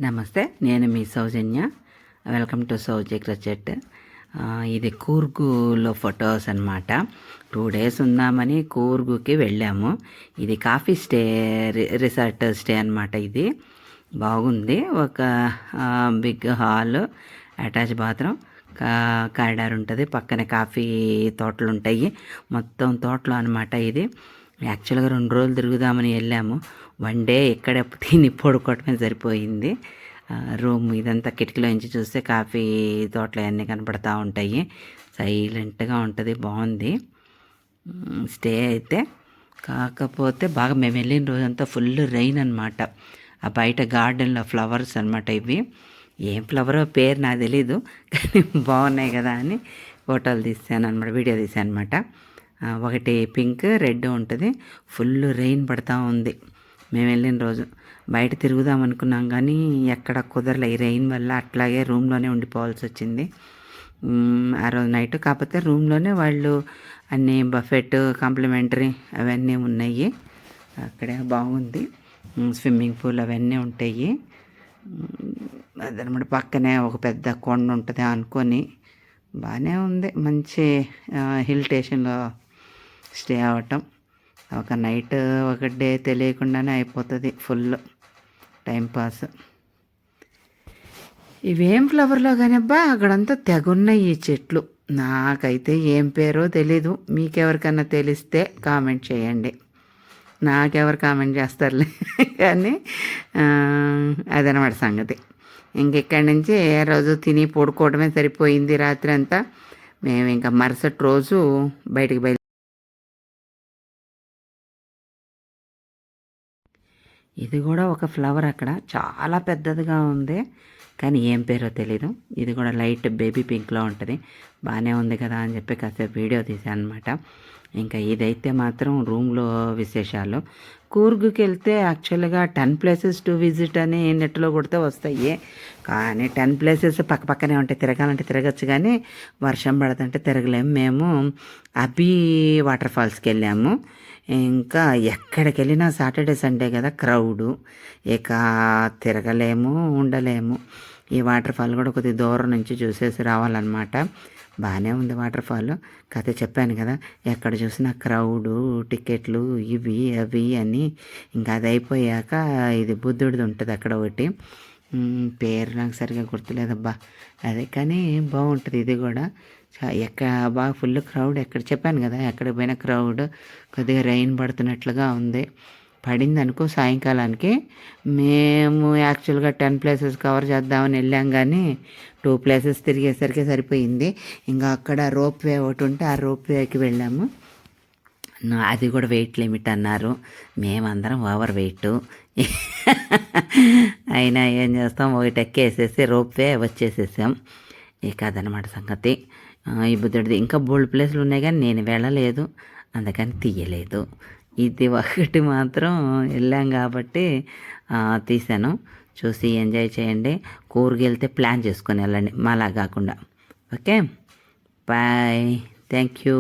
నమస్తే, నేను మీ సౌజన్య. Welcome to సౌజీ క్రచెట్. ఇది కూర్గులో ఫొటోస్ అనమాట. 2 days ఉందామని కూర్గుకి వెళ్ళాము. ఇది కాఫీ స్టే రిసార్ట్ స్టే అనమాట. ఇది బాగుంది. ఒక big hall, attach bathroom, corridor ఉంటుంది. పక్కన కాఫీ తోటలు ఉంటాయి. మొత్తం తోటలు అనమాట. ఇది యాక్చువల్గా 2 రోజులు తిరుగుదామని వెళ్ళాము. 1 day ఇక్కడ తిని పడుకోవటమే సరిపోయింది. రూమ్ ఇదంతా కిటికీలో నుంచి చూస్తే కాఫీ తోటలు అన్నీ కనపడతా ఉంటాయి. సైలెంట్గా ఉంటుంది, బాగుంది స్టే అయితే. కాకపోతే బాగా మేము వెళ్ళిన రోజంతా ఫుల్ రెయిన్ అనమాట. ఆ బయట గార్డెన్లో ఫ్లవర్స్ అనమాట. ఇవి ఏం ఫ్లవరో పేరు నాకు తెలీదు, కానీ బాగున్నాయి కదా అని ఫోటోలు తీసాను అనమాట, వీడియో తీసాను అనమాట. ఒకటి పింక్, రెడ్ ఉంటుంది. ఫుల్ రెయిన్ పడతా ఉంది మేము వెళ్ళిన రోజు. బయట తిరుగుదాం అనుకున్నాం కానీ ఎక్కడ కుదరలే. ఈ రెయిన్ వల్ల అట్లాగే రూమ్లోనే ఉండిపోవాల్సి వచ్చింది ఆ రోజు నైట్. కాకపోతే రూమ్లోనే వాళ్ళు అన్నీ బఫెట్, కాంప్లిమెంటరీ అవన్నీ ఉన్నాయి. అక్కడే బాగుంది. స్విమ్మింగ్ పూల్ అవన్నీ ఉంటాయి. అదనమాట. పక్కనే ఒక పెద్ద కొండ ఉంటుంది అనుకొని బాగానే ఉంది. మంచి హిల్ స్టేషన్లో స్టే అవ్వటం. ఒక నైట్, ఒక డే తెలియకుండానే అయిపోతుంది. Full timepass. ఇవేం ఫ్లవర్లో కానీ అబ్బా అక్కడంతా తెగున్నాయి ఈ చెట్లు. నాకైతే ఏం పేరో తెలీదు. మీకెవరికన్నా తెలిస్తే కామెంట్ చేయండి. నాకెవరు కామెంట్ చేస్తారులే కానీ అదనమాట సంగతి. ఇంకెక్కడి నుంచి ఏ రోజు తిని పడుకోవడమే సరిపోయింది రాత్రి అంతా. మేము ఇంకా మరుసటి రోజు బయటికి ఇది కూడా ఒక ఫ్లవర్ అక్కడ చాలా పెద్దదిగా ఉంది, కానీ ఏం పేరో తెలీదు. ఇది కూడా లైట్ బేబీ పింక్లో ఉంటుంది. బాగానే ఉంది కదా అని చెప్పి కాసేపు వీడియో తీసాను అనమాట. ఇంకా ఇదైతే మాత్రం రూమ్లో విశేషాలు. కూర్గుకి వెళ్తే యాక్చువల్గా 10 places టు విజిట్ అని నెట్లో కొడితే వస్తాయి, కానీ 10 places పక్కనే ఉంటాయి. తిరగాలంటే తిరగచ్చు, కానీ వర్షం పడుతుంటే తిరగలేము. మేము అబీ వాటర్ ఫాల్స్కి వెళ్ళాము. ఇంకా ఎక్కడికి వెళ్ళినా సాటర్డే సండే కదా క్రౌడు, ఇక తిరగలేము, ఉండలేము. ఈ వాటర్ ఫాల్ కూడా కొద్దిగా దూరం నుంచి చూసేసి రావాలన్నమాట. బాగానే ఉంది వాటర్ ఫాల్. కథ చెప్పాను కదా, ఎక్కడ చూసినా క్రౌడు, టికెట్లు, ఇవి అవి అని. ఇంకా అది అయిపోయాక ఇది బుద్ధుడిది ఉంటుంది అక్కడ ఒకటి, పేరు నాకు సరిగా గుర్తులేదబ్బా అదే, కానీ బాగుంటుంది ఇది కూడా. బాగా ఫుల్ క్రౌడ్. ఎక్కడ చెప్పాను కదా, ఎక్కడ పోయినా క్రౌడ్. కొద్దిగా రెయిన్ పడుతున్నట్లుగా ఉంది. పడింది అనుకో సాయంకాలానికి. మేము యాక్చువల్గా 10 places కవర్ చేద్దామని వెళ్ళాం, కానీ 2 places తిరిగేసరికి సరిపోయింది. ఇంకా అక్కడ రోప్ వే ఒకటి ఉంటే ఆ రోప్ వేకి వెళ్ళాము. అది కూడా వెయిట్ లిమిట్ అన్నారు. మేమందరం ఓవర్ వెయిట్ అయినా ఏం చేస్తాం, ఒకటి ఎక్కేసేసి రోప్ వే వచ్చేసేసాం. ఇక అదనమాట సంగతి. ఈ బుద్ధుడిది ఇంకా బోల్డ్ ప్లేస్లు ఉన్నాయి, కానీ నేను వెళ్ళలేదు, అందుకని తీయలేదు. ఇది ఒకటి మాత్రం వెళ్ళాం కాబట్టి తీసాను. చూసి ఎంజాయ్ చేయండి. కూర్గు వెళ్తే ప్లాన్ చేసుకొని వెళ్ళండి, మాలా కాకుండా. Okay, bye, thank you.